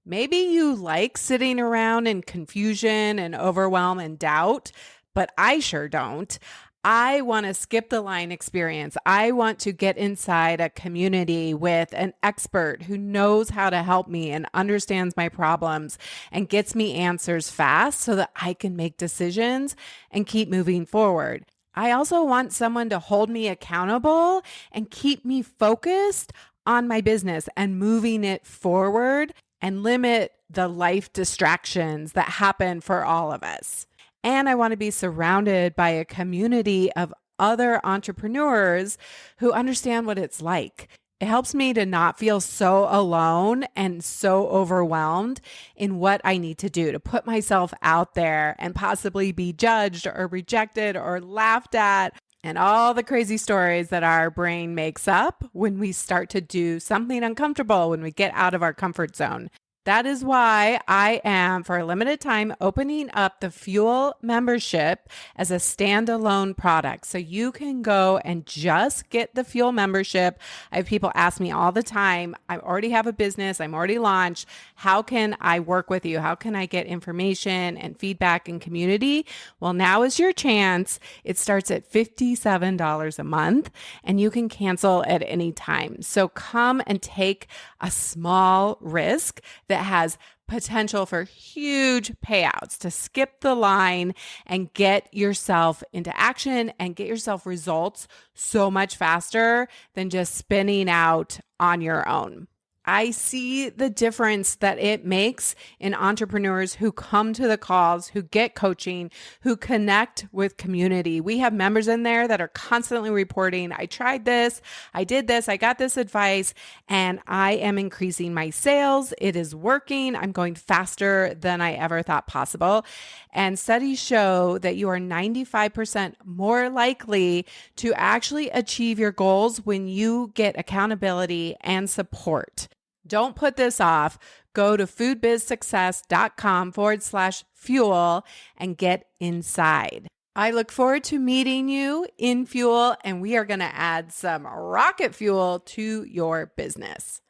Maybe you like sitting around in confusion and overwhelm and doubt, but I sure don't. I want to skip the line experience. I want to get inside a community with an expert who knows how to help me and understands my problems and gets me answers fast so that I can make decisions and keep moving forward. I also want someone to hold me accountable and keep me focused on my business and moving it forward and limit the life distractions that happen for all of us. And I want to be surrounded by a community of other entrepreneurs who understand what it's like. It helps me to not feel so alone and so overwhelmed in what I need to do to put myself out there and possibly be judged or rejected or laughed at, and all the crazy stories that our brain makes up when we start to do something uncomfortable, when we get out of our comfort zone. That is why I am, for a limited time, opening up the Fuel membership as a standalone product. So you can go and just get the Fuel membership. I have people ask me all the time, I already have a business, I'm already launched. How can I work with you? How can I get information and feedback and community? Well, now is your chance. It starts at $57 a month and you can cancel at any time. So come and take a small risk that has potential for huge payouts to skip the line and get yourself into action and get yourself results so much faster than just spinning out on your own. I see the difference that it makes in entrepreneurs who come to the calls, who get coaching, who connect with community. We have members in there that are constantly reporting, I tried this, I did this, I got this advice, and I am increasing my sales. It is working. I'm going faster than I ever thought possible. And studies show that you are 95% more likely to actually achieve your goals when you get accountability and support. Don't put this off. Go to foodbizsuccess.com/fuel and get inside. I look forward to meeting you in Fuel, and we are going to add some rocket fuel to your business.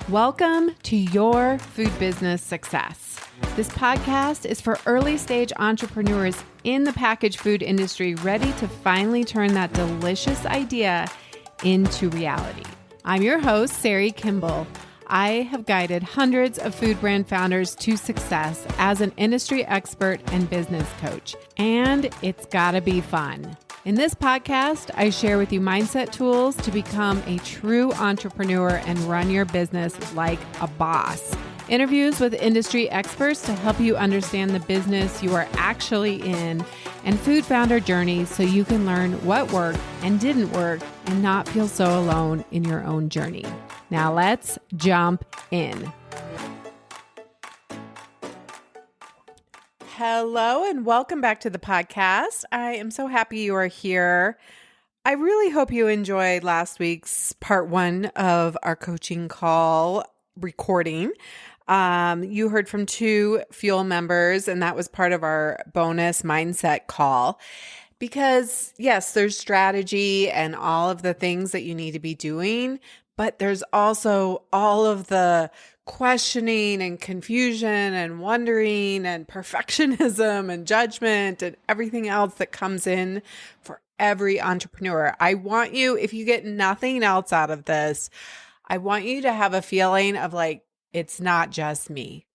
Welcome to Your Food Business Success. This podcast is for early stage entrepreneurs in the packaged food industry ready to finally turn that delicious idea into reality. I'm your host, Sari Kimbell. I have guided hundreds of food brand founders to success as an industry expert and business coach, and it's gotta be fun. In this podcast, I share with you mindset tools to become a true entrepreneur and run your business like a boss. Interviews with industry experts to help you understand the business you are actually in, and food founder journeys so you can learn what worked and didn't work and not feel so alone in your own journey. Now let's jump in. Hello and welcome back to the podcast. I am so happy you are here. I really hope you enjoyed last week's part 1 of our coaching call recording. You heard from 2 Fuel members, and that was part of our bonus mindset call. Because yes, there's strategy and all of the things that you need to be doing, but there's also all of the questioning and confusion and wondering and perfectionism and judgment and everything else that comes in for every entrepreneur. I want you, if you get nothing else out of this, I want you to have a feeling of like, it's not just me.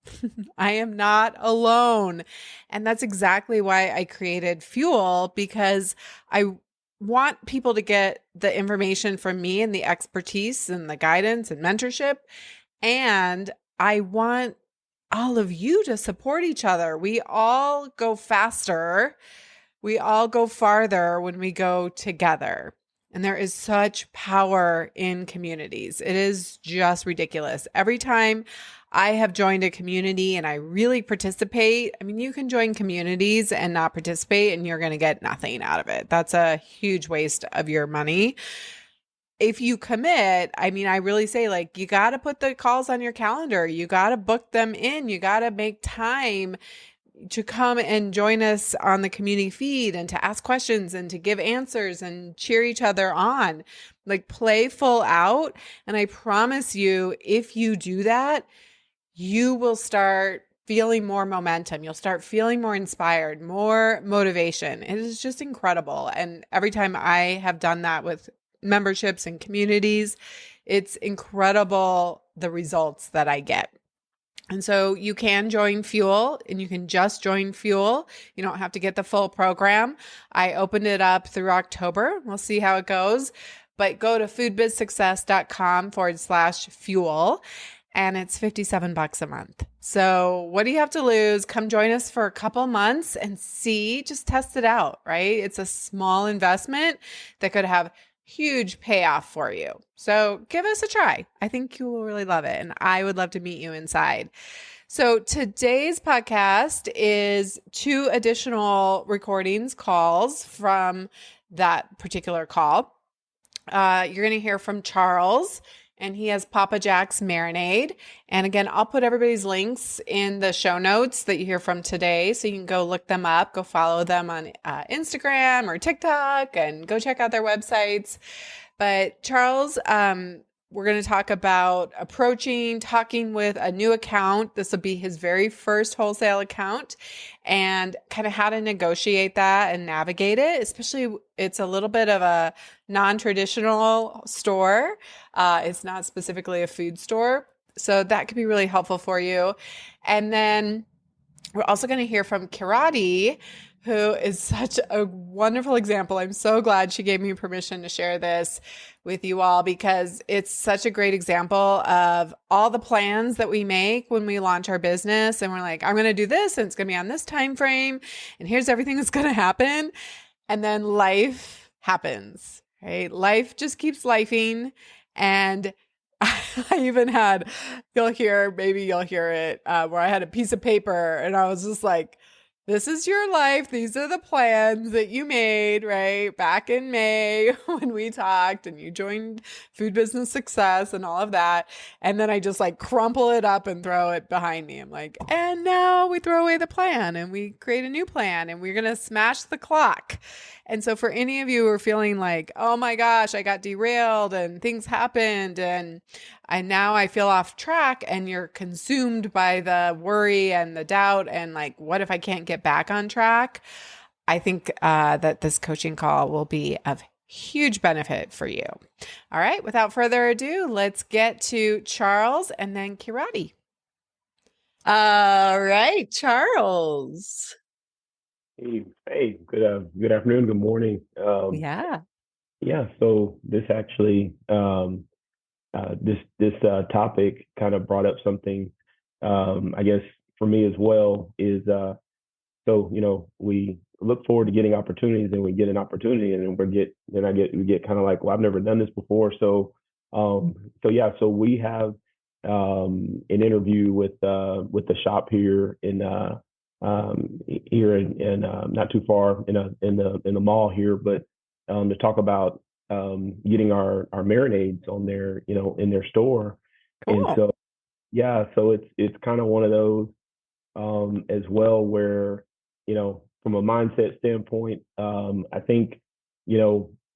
I am not alone. And that's exactly why I created Fuel, because I want people to get the information from me and the expertise and the guidance and mentorship. And I want all of you to support each other. We all go faster. We all go farther when we go together. And there is such power in communities. It is just ridiculous. Every time I have joined a community and I really participate, I mean, you can join communities and not participate and you're going to get nothing out of it. That's a huge waste of your money. If you commit, I mean, I really say like, you got to put the calls on your calendar. You got to book them in. You got to make time. to come and join us on the community feed and to ask questions and to give answers and cheer each other on. Like play full out. And I promise you, if you do that, you will start feeling more momentum. You'll start feeling more inspired, more motivation. It is just incredible. And every time I have done that with memberships and communities, it's incredible the results that I get. And so you can join Fuel and you can just join Fuel. You don't have to get the full program. I opened it up through October. We'll see how it goes. But go to foodbizsuccess.com/fuel and it's $57 a month. So what do you have to lose? Come join us for a couple months and see, just test it out, right? It's a small investment that could have huge payoff for you. So give us a try. I think you will really love it. And I would love to meet you inside. So today's podcast is 2 additional calls from that particular call. You're going to hear from Charles, and he has Papa Jack's marinade. And again, I'll put everybody's links in the show notes that you hear from today. So you can go look them up, go follow them on Instagram or TikTok, and go check out their websites. But Charles, we're going to talk about talking with a new account. This will be his very first wholesale account, and kind of how to negotiate that and navigate it, especially it's a little bit of a non-traditional store. It's not specifically a food store. So that could be really helpful for you. And then we're also going to hear from Kirati, who is such a wonderful example. I'm so glad she gave me permission to share this with you all, because it's such a great example of all the plans that we make when we launch our business. And we're like, I'm going to do this, and it's going to be on this time frame, and here's everything that's going to happen. And then life happens, right? Life just keeps lifing. And I even had, maybe you'll hear it, where I had a piece of paper and I was just like, this is your life. These are the plans that you made, right? Back in May when we talked and you joined Food Business Success and all of that. And then I just like crumple it up and throw it behind me. I'm like, and now we throw away the plan and we create a new plan and we're going to smash the clock. And so for any of you who are feeling like, oh my gosh, I got derailed and things happened and now I feel off track, and you're consumed by the worry and the doubt and like, what if I can't get back on track? I think that this coaching call will be of huge benefit for you. All right, without further ado, let's get to Charles and then Kirati. All right, Charles. Hey, good afternoon, good morning. Yeah. So this actually, this topic kind of brought up something, I guess for me as well is, we look forward to getting opportunities, and we get an opportunity, and we get kind of like, well, I've never done this before. So we have an interview with the shop here in not too far in the mall here, but to talk about getting our marinades on their in their store. Cool. And so it's kind of one of those as well, where from a mindset standpoint, I think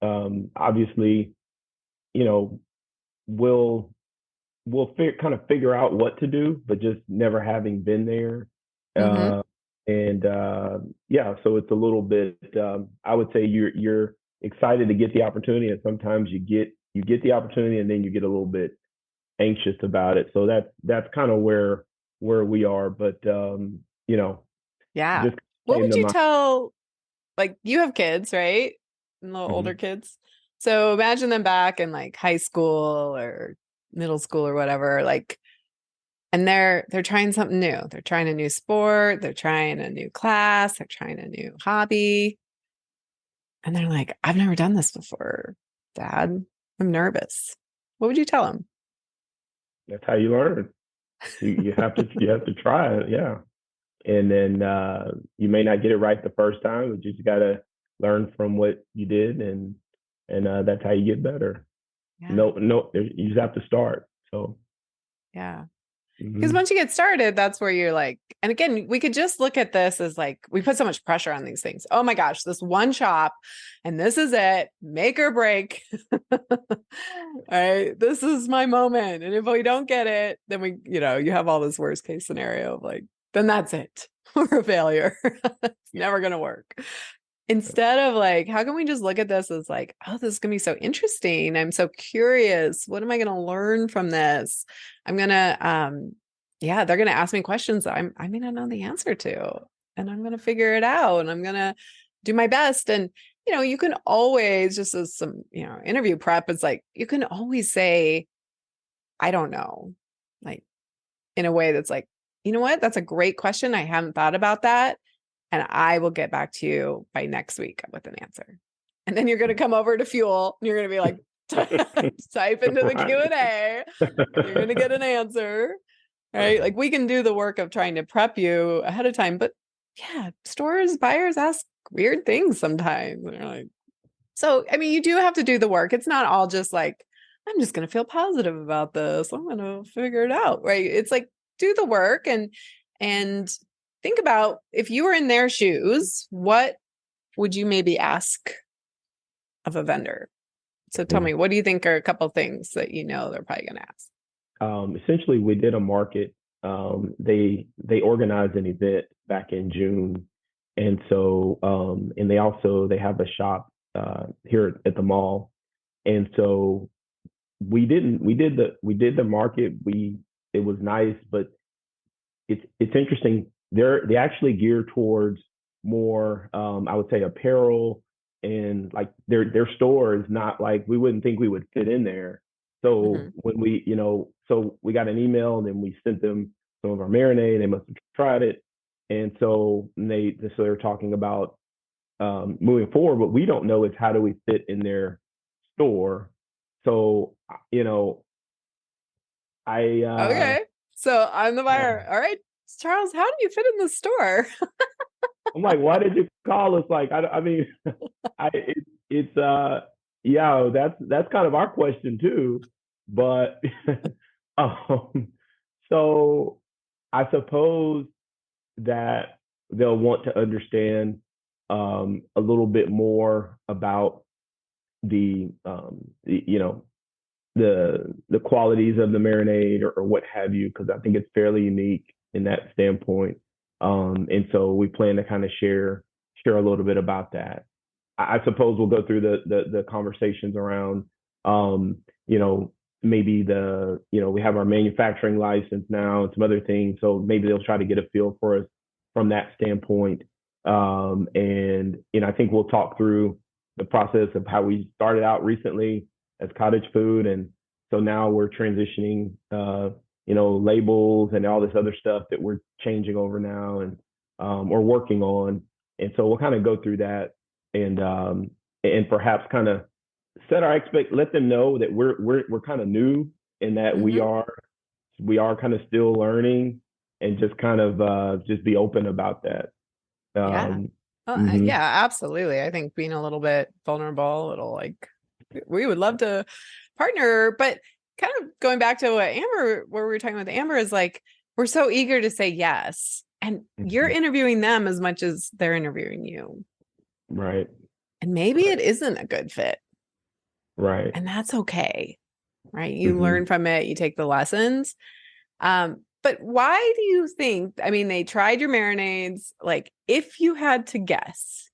obviously we'll kind of figure out what to do, but just never having been there. Mm-hmm. So it's a little bit, I would say you're excited to get the opportunity, and sometimes you get the opportunity and then you get a little bit anxious about it. So that's kind of where we are. But Yeah. just What came would to you mind. tell, like you have kids, right? And little older Mhm. kids. So imagine them back in like high school or middle school or whatever, like, and they're trying something new. They're trying a new sport, they're trying a new class, they're trying a new hobby. And they're like, I've never done this before, Dad. I'm nervous. What would you tell them? That's how you learn. You have to try it, yeah. And then you may not get it right the first time, but you just got to learn from what you did, and that's how you get better. Yeah. No, you just have to start. So Yeah. Because Hmm. once you get started, that's where you're like, and again, we could just look at this as like, we put so much pressure on these things. Oh my gosh, this one shop, and this is it, make or break. All right, this is my moment. And if we don't get it, then we, you have all this worst case scenario of like, then that's it. We're a failure. It's never going to work. Instead of like, how can we just look at this as like, oh, this is going to be so interesting. I'm so curious. What am I going to learn from this? I'm going to, yeah, they're going to ask me questions that I may not know the answer to, and I'm going to figure it out, and I'm going to do my best. And, you can always, just as some, interview prep, it's like, you can always say, I don't know, like in a way that's like, you know what? That's a great question. I haven't thought about that. And I will get back to you by next week with an answer. And then you're going to come over to Fuel and you're going to be like, type into the Right. Q&A and you're going to get an answer. Right. Like we can do the work of trying to prep you ahead of time. But yeah, buyers ask weird things sometimes. They're like, so, I mean, you do have to do the work. It's not all just like, I'm just going to feel positive about this. I'm going to figure it out. Right. It's like, do the work and think about if you were in their shoes, what would you maybe ask of a vendor? So tell me, what do you think are a couple things that they're probably going to ask? Essentially, we did a market. They organized an event back in June, and so and they have a shop here at the mall, and so we did the market. It was nice, but it's interesting. They actually gear towards more, I would say, apparel, and like their store is not like, we wouldn't think we would fit in there. So Mm-hmm. when so we got an email and then we sent them some of our marinade. They must have tried it, and so they're talking about moving forward. But we don't know is how do we fit in their store. So I Okay. So I'm the yeah. buyer. All right. Charles, how do you fit in the store? I'm like, why did you call us? Like, I mean, it's yeah, that's kind of our question too. But um, so I suppose that they'll want to understand a little bit more about the the qualities of the marinade, or what have you, because I think it's fairly unique in that standpoint. And so we plan to kind of share a little bit about that. I suppose we'll go through the conversations around, um, you know, maybe we have our manufacturing license now and some other things. So maybe they'll try to get a feel for us from that standpoint. And I think we'll talk through the process of how we started out recently as cottage food, and so now we're transitioning, labels and all this other stuff that we're changing over now, and or working on. And so we'll kind of go through that, and perhaps kind of let them know that we're kind of new, and that we Mm-hmm. are we are kind of still learning, and just kind of just be open about that. Yeah. Um, Well, mhm. yeah, absolutely. I think being a little bit vulnerable, it'll like, we would love to partner, but kind of going back to where we were talking with Amber is like, we're so eager to say yes. And you're Mhm. interviewing them as much as they're interviewing you. Right, And maybe right, it isn't a good fit. right. And that's okay. Right. You Hmm. learn from it, you take the lessons. But why do you think, I mean, they tried your marinades. Like, if you had to guess,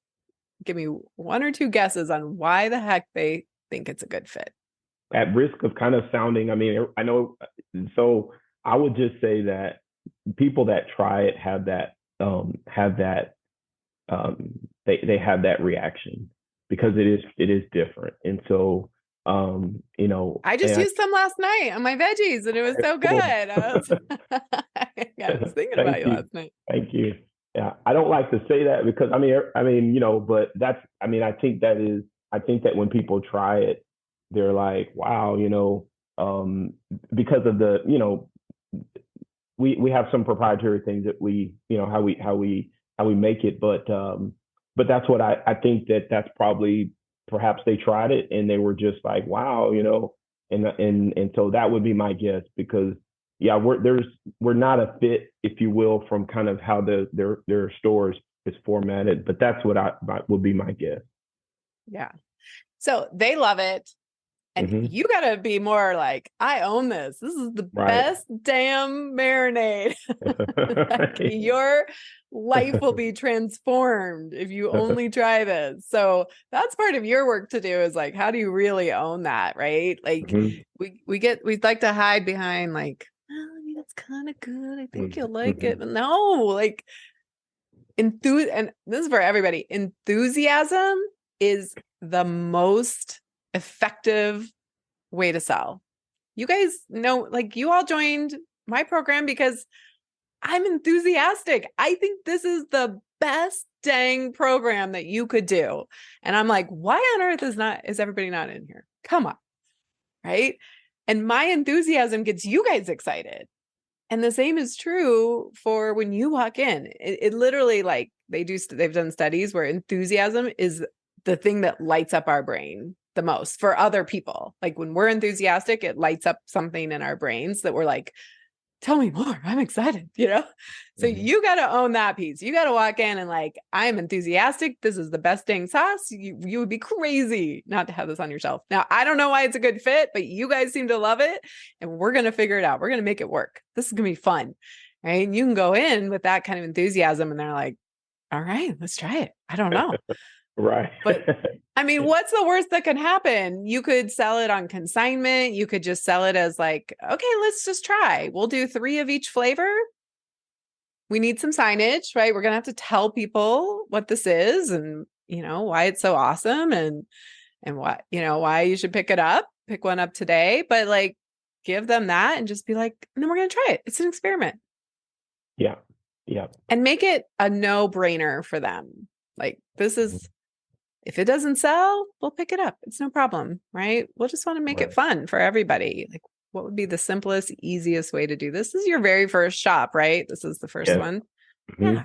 give me one or two guesses on why the heck they think it's a good fit. At risk of kind of sounding, I mean, I know, so I would just say that people that try it they have that reaction, because it is different. And so I just and used some last night on my veggies and it was so good. cool. I was thinking about Thank you you. last night. Thank you. Yeah, I don't like to say that, because but I think that when people try it, they're like, wow, um, because of we have some proprietary things that how we make it. But that's what I think, that's probably, perhaps they tried it and they were just like, wow, and so that would be my guess, because yeah, we're not a fit, if you will, from kind of how their stores is formatted, but that's what would be my guess. Yeah. So they love it. And Hmm. you got to be more like, I own this. This is the Right. best damn marinade. Like your life will be transformed if you only try this. So that's part of your work to do is like, how do you really own that? Right. Like Hmm. we'd like to hide behind like, oh, I mean, it's kind of good. I think you'll like Hmm. it. But no, like and this is for everybody. Enthusiasm is the most effective way to sell. You guys know, like you all joined my program because I'm enthusiastic. I think this is the best dang program that you could do. And I'm like, why on earth is everybody not in here? Come on. Right. And my enthusiasm gets you guys excited. And the same is true for when you walk in. It literally like they've done studies where enthusiasm is the thing that lights up our brain the most for other people. Like when we're enthusiastic, it lights up something in our brains that we're like, tell me more. I'm excited, you know? So Hmm. you got to own that piece. You got to walk in and like, I'm enthusiastic. This is the best dang sauce. You would be crazy not to have this on your shelf. Now, I don't know why it's a good fit, but you guys seem to love it and we're going to figure it out. We're going to make it work. This is going to be fun. Right. And you can go in with that kind of enthusiasm and they're like, all right, let's try it. I don't know. Right. But I mean, what's the worst that can happen? You could sell it on consignment. You could just sell it as like, okay, let's just try. We'll do 3 of each flavor. We need some signage, right? We're going to have to tell people what this is and, you know, why it's so awesome and what, you know, why you should pick it up, pick one up today, but like give them that and just be like, and then we're going to try it. It's an experiment. Yeah. Yeah. And make it a no-brainer for them. Like this is if it doesn't sell, we'll pick it up. It's no problem, right? We'll just want to make it Right. fun for everybody. Like, what would be the simplest, easiest way to do this? This is your very first shop, right? This is the first Yes. one. Hmm. Yeah.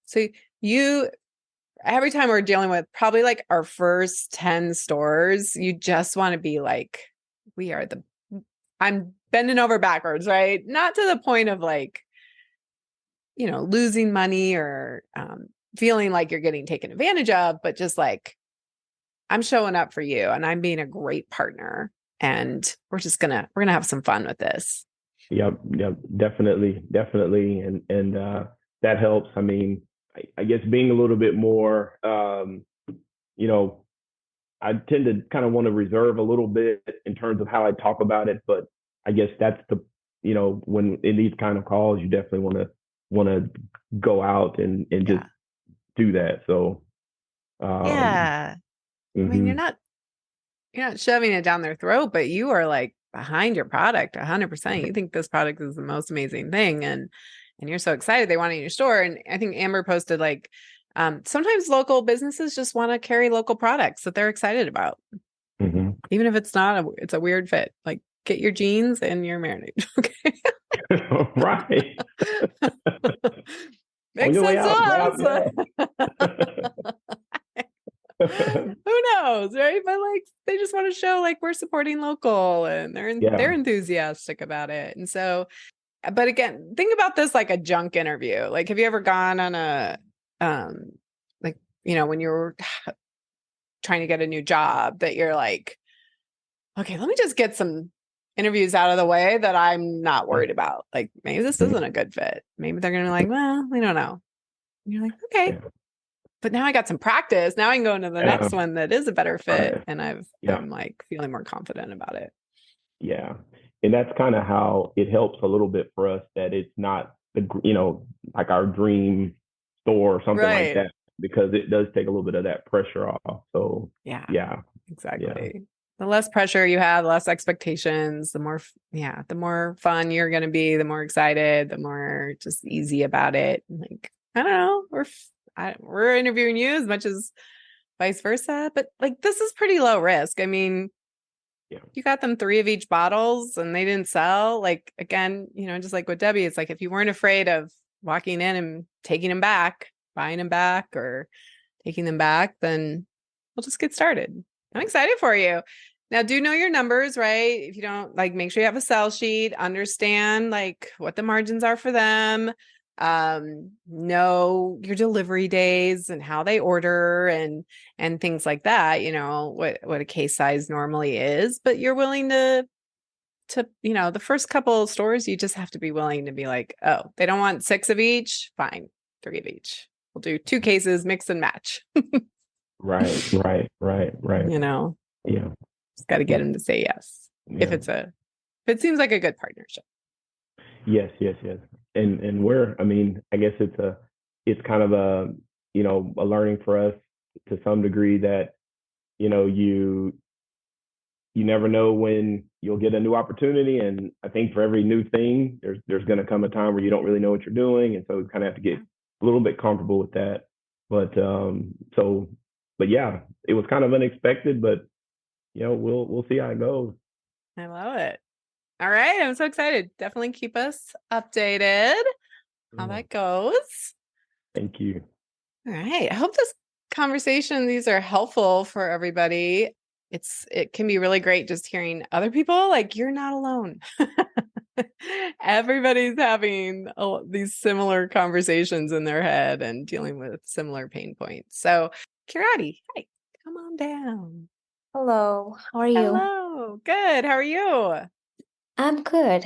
So you, every time we're dealing with probably like our first 10 stores, you just want to be like, we are I'm bending over backwards, right? Not to the point of like, you know, losing money or feeling like you're getting taken advantage of, but just like, I'm showing up for you and I'm being a great partner and we're gonna have some fun with this. Yep. Yep. Definitely. Definitely. And that helps. I mean, I guess being a little bit more, you know, I tend to kind of want to reserve a little bit in terms of how I talk about it, but I guess that's when in these kind of calls, you definitely want to go out and just Yeah. do that. So, um, Yeah. I mean, mhm. you're not shoving it down their throat, but you are like behind your product 100%. You think this product is the most amazing thing and you're so excited they want it in your store. And I think Amber posted like sometimes local businesses just want to carry local products that they're excited about. Mhm. Even if it's not it's a weird fit. Like get your jeans and your marinade. Okay. Right. On Makes your way sense to out, grab, us. yeah. Who knows, right? But like they just want to show like we're supporting local and they're Yeah. enthusiastic about it. And so, but again, think about this like a junk interview. Like have you ever gone on a um like, you know, when you're trying to get a new job that you're like, okay, let me just get some interviews out of the way that I'm not worried about. Like maybe this isn't a good fit. Maybe they're gonna be like, well, we don't know. And you're like, okay. Yeah. But now I got some practice. Now I can go into the Yeah. next one that is a better fit. Right. And Yeah. I'm like feeling more confident about it. Yeah. And that's kind of how it helps a little bit for us that it's not like our dream store or something like Right. that, because it does take a little bit of that pressure off. So Yeah, yeah. Yeah. exactly. The less pressure you have, the less expectations, the more fun you're going to be, the more excited, the more just easy about it. Like, I don't know, we're interviewing you as much as vice versa, but like this is pretty low risk. I mean, Yeah. you got them 3 of each bottles and they didn't sell. Like again, you know, just like with Debbie, it's like if you weren't afraid of walking in and taking them back, buying them back or taking them back, then we'll just get started. I'm excited for you. Now, do know your numbers, right? If you don't, like, make sure you have a sell sheet, understand like what the margins are for them. Know your delivery days and how they order and things like that, what a case size normally is, but you're willing to the first couple of stores, you just have to be willing to be like, oh, they don't want 6 of each, fine, 3 of each. We'll do 2 cases, mix and match. Right, right, right, right. you know Yeah, just got to get them to say yes if yeah. it seems like a good partnership. Yes, yes, yes. And I mean, I guess it's kind of a learning for us to some degree that, you never know when you'll get a new opportunity. And I think for every new thing, there's going to come a time where you don't really know what you're doing. And so you kind of have to get a little bit comfortable with that. But but yeah, it was kind of unexpected, but we'll see how it goes. I love it. All right, I'm so excited. Definitely keep us updated how Yeah. that goes. Thank you. All right. I hope these are helpful for everybody. It can be really great just hearing other people like you're not alone. Everybody's having these similar conversations in their head and dealing with similar pain points. So, Kirati, hi, come on down. Hello, how are you? Hello. Good. How are you? I'm good.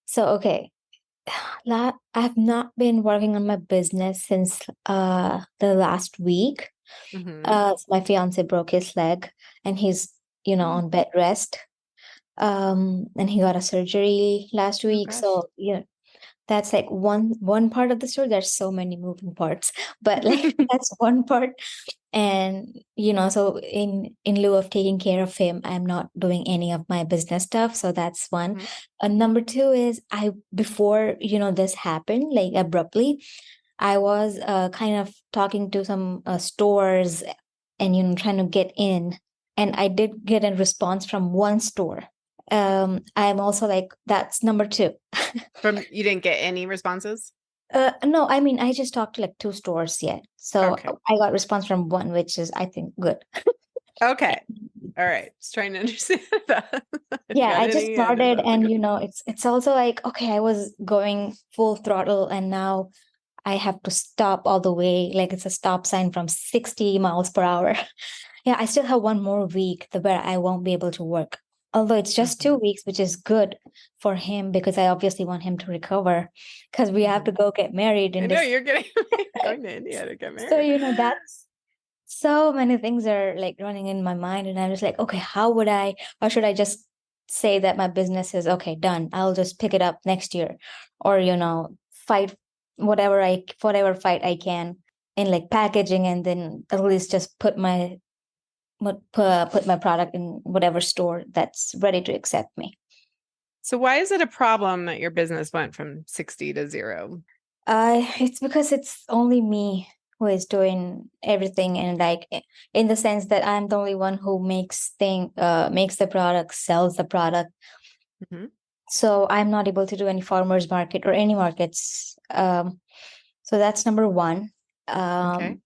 So okay, I've not been working on my business since the last week. Mm-hmm. So my fiance broke his leg and he's, on bed rest. And he got a surgery last Oh week. gosh. So, that's like one part of the story. There's so many moving parts, but like that's one part. And so in lieu of taking care of him, I'm not doing any of my business stuff. So that's one. Mhm. Number two is I before this happened like abruptly, I was kind of talking to some stores and trying to get in, and I did get a response from one store. I'm also like, that's number two. You didn't get any responses? No, I mean, I just talked to like 2 stores yet. So Okay. I got response from one, which is, I think, good. Okay. All right. Just trying to understand that. If you Yeah, got I just any, and if started, that's a and good. it's also like, okay, I was going full throttle, and now I have to stop all the way. Like it's a stop sign from 60 miles per hour. Yeah, I still have one more week where I won't be able to work. Although it's just 2 weeks, which is good for him because I obviously want him to recover because we have to go get married I in know this. you're going to India to get So, married. that's so many things are like running in my mind. And I'm just like, okay, or should I just say that my business is okay, done? I'll just pick it up next year or, fight whatever fight I can in like packaging and then at least just put my product in whatever store that's ready to accept me. So why is it a problem that your business went from 60 to 0? It's because it's only me who is doing everything, and like in the sense that I'm the only one who makes the product, sells the product. Mm-hmm. So I'm not able to do any farmers market or any markets. So that's number one. Okay.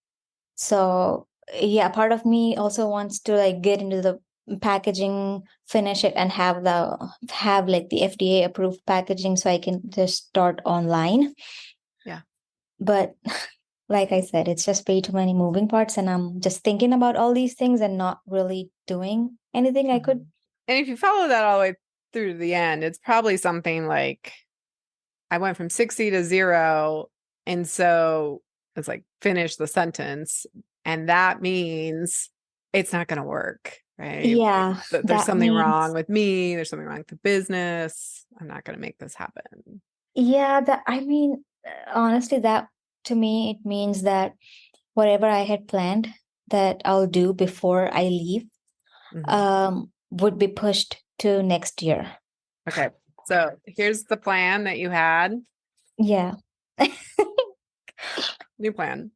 So yeah, part of me also wants to like get into the packaging, finish it, and have like the FDA approved packaging so I can just start online. Yeah. But like I said, it's just way too many moving parts, and I'm just thinking about all these things and not really doing anything I could. And if you follow that all the way through to the end, it's probably something like I went from 60 to 0. And so it's like finish the sentence. And that means it's not going to work, right? Yeah, There's that something wrong means, with me. There's something wrong with the business. I'm not going to make this happen. yeah, I mean, honestly, that to me, it means that whatever I had planned that I'll do before I leave, would be pushed to next year. Okay. So here's the plan that you had. Yeah. New plan.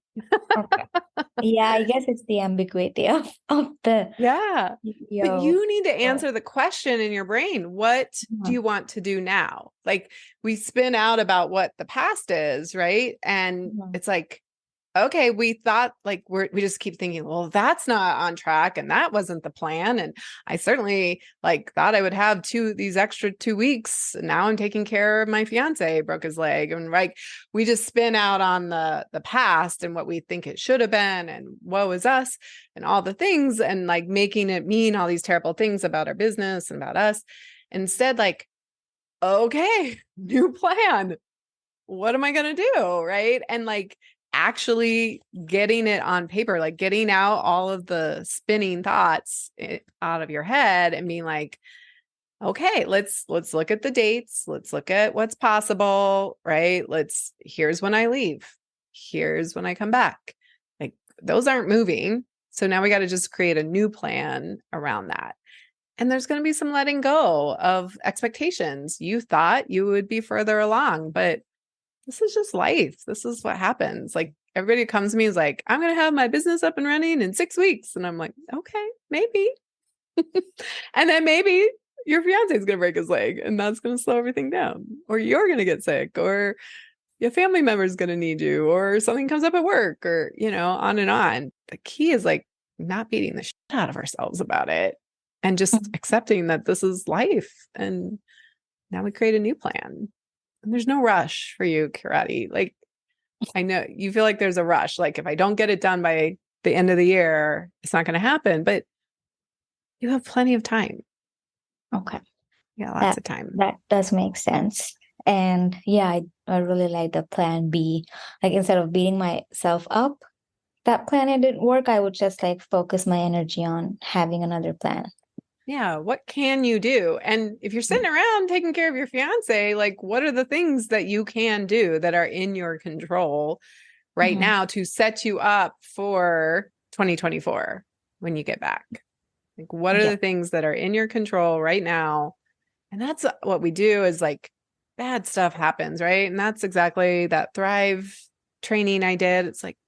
Okay. Yeah, I guess it's the ambiguity of the Yeah. But yo. you need to answer the question in your brain. What do you want to do now? Like we spin out about what the past is, right? And it's like, okay, we thought like we just keep thinking, well, that's not on track and that wasn't the plan. And I certainly like thought I would have these extra 2 weeks. Now I'm taking care of my fiance, broke his leg. And like we just spin out on the past and what we think it should have been and woe is us and all the things and like making it mean all these terrible things about our business and about us. Instead, like, okay, new plan. What am I going to do? Right. And like, actually getting it on paper, like getting out all of the spinning thoughts out of your head and being like, okay, let's look at the dates. Let's look at what's possible, right? Here's when I leave. Here's when I come back. Like those aren't moving. So now we got to just create a new plan around that. And there's going to be some letting go of expectations. You thought you would be further along, but this is just life. This is what happens. Like everybody who comes to me is like, I'm going to have my business up and running in 6 weeks. And I'm like, okay, maybe. And then maybe your fiance is going to break his leg and that's going to slow everything down. Or you're going to get sick or your family member is going to need you or something comes up at work or, on and on. The key is like not beating the shit out of ourselves about it and just accepting that this is life. And now we create a new plan. And there's no rush for you, Kirati. Like, I know you feel like there's a rush. Like, if I don't get it done by the end of the year, it's not going to happen. But you have plenty of time. Okay. Yeah, lots of time. That does make sense. And yeah, I really like the plan B. Like, instead of beating myself up, that plan it didn't work, I would just like focus my energy on having another plan. Yeah. What can you do? And if you're sitting around taking care of your fiance, like what are the things that you can do that are in your control right now to set you up for 2024 when you get back? Like what are the things that are in your control right now? And that's what we do is like bad stuff happens, right? And that's exactly that Thrive training I did. It's like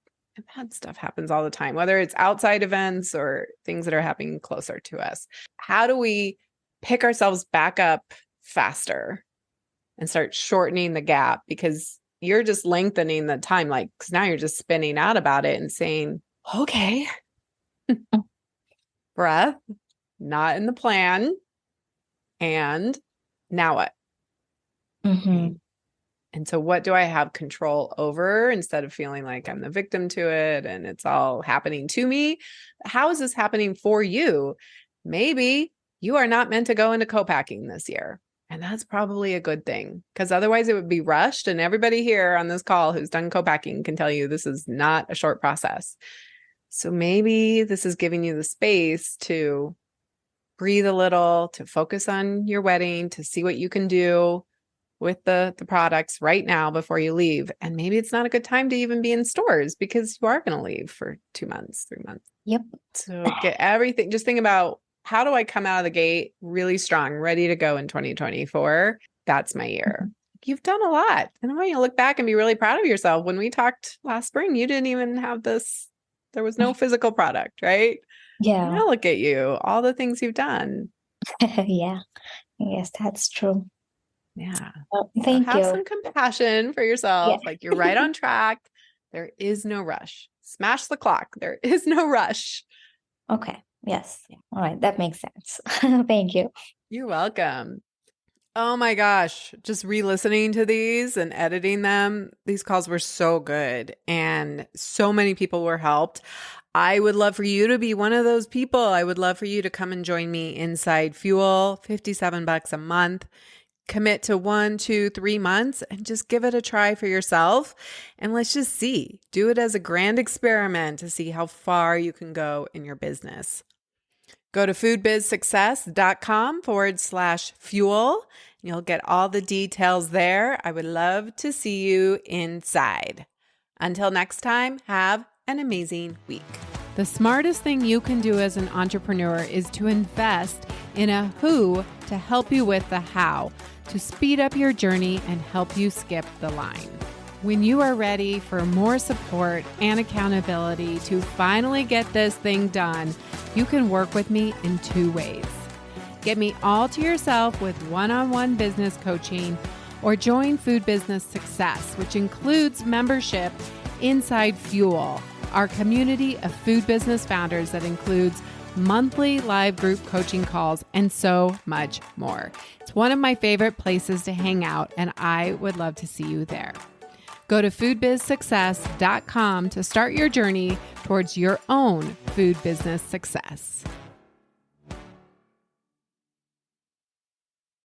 bad stuff happens all the time, whether it's outside events or things that are happening closer to us. How do we pick ourselves back up faster and start shortening the gap? Because you're just lengthening the time, like, because now you're just spinning out about it and saying, okay, breath, not in the plan. And now what? And so what do I have control over instead of feeling like I'm the victim to it and it's all happening to me? How is this happening for you? Maybe you are not meant to go into co-packing this year. And that's probably a good thing because otherwise it would be rushed. And everybody here on this call who's done co-packing can tell you this is not a short process. So maybe this is giving you the space to breathe a little, to focus on your wedding, to see what you can do with the products right now before you leave. And maybe it's not a good time to even be in stores because you are going to leave for 2 months, 3 months. Yep. So get everything. Just think about how do I come out of the gate really strong, ready to go in 2024? That's my year. You've done a lot. And I want you to look back and be really proud of yourself. When we talked last spring, you didn't even have this. There was no physical product, right? Yeah. Now look at you, all the things you've done. Yeah. Yes, that's true. Yeah. Thank you. Have some compassion for yourself. Yeah. Like you're right on track. There is no rush. Smash the clock. There is no rush. Okay. Yes. All right. That makes sense. Thank you. You're welcome. Oh my gosh. Just re-listening to these and editing them. These calls were so good and so many people were helped. I would love for you to be one of those people. I would love for you to come and join me inside Fuel, $57 a month. Commit to 1, 2, 3 months and just give it a try for yourself. And let's just see. Do it as a grand experiment to see how far you can go in your business. Go to foodbizsuccess.com/fuel. And you'll get all the details there. I would love to see you inside. Until next time, have an amazing week. The smartest thing you can do as an entrepreneur is to invest in a who to help you with the how, to speed up your journey and help you skip the line. When you are ready for more support and accountability to finally get this thing done, you can work with me in 2 ways. Get me all to yourself with one-on-one business coaching or join Food Business Success, which includes membership Inside Fuel, our community of food business founders that includes monthly live group coaching calls and so much more. It's one of my favorite places to hang out, and I would love to see you there. Go to foodbizsuccess.com to start your journey towards your own food business success.